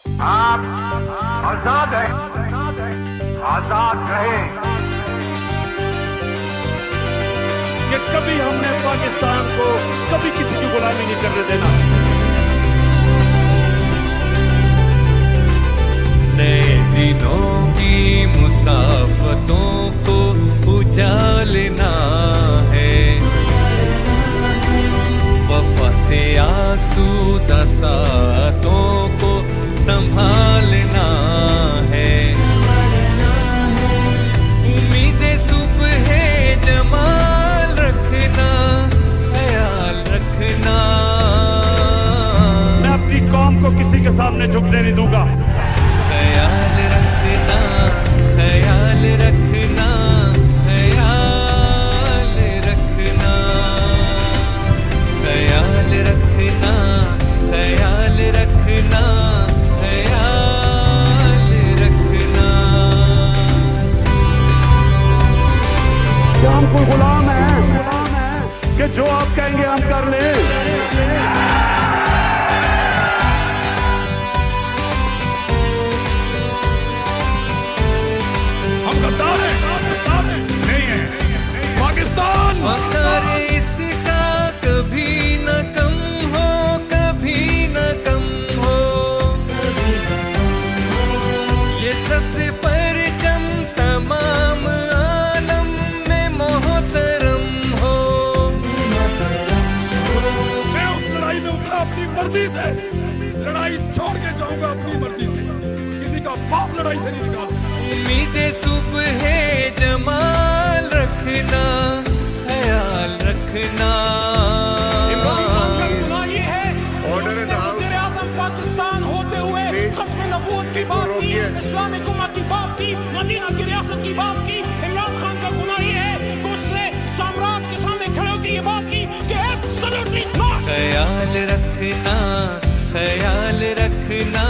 आप आजाद हैं, आजाद रहे। कि कभी हमने पाकिस्तान को कभी किसी की गुलामी नहीं करने देना। नए दिनों की मुसाफतों को उजालना है, वफा से आसूदा सातों को संभालना है। उम्मीदें सुबह जमाल रखना, ख्याल रखना। मैं अपनी कौम को किसी के सामने झुकने नहीं दूंगा। ख्याल रखना, ख्याल रखना, ख्याल रखना, ख्याल रखना, ख्याल रखना, ख्याल रखना। क्या हम कोई गुलाम हैं कि जो आप कहेंगे हम कर लें? नहीं है पाकिस्तान। वक़्र इसका कभी न कम हो, कभी न कम हो। ये सबसे परचम तमाम आलम में मोहतरम हो। मैं उस लड़ाई में उतरा अपनी मर्जी से, लड़ाई छोड़ के जाऊंगा अपनी मर्जी से। किसी का बाप लड़ाई से नहीं निकाल। उम्मीदें सुबह जमाल रखना, ख्याल रखना। इमरान खान का गुनाह ये है कि उसने वज़ीर-ए-आज़म पाकिस्तान होते हुए खत्म नबूवत की बात की, इस्लामिक उम्मत की बात की, मदीना की रियासत की बात की। इमरान खान का गुनाह ये है कि उसने साम्राज्य के सामने खड़े होकर ये बात की कि एब्सोल्युटली नॉट। ख्याल रखना, ख्याल रखना।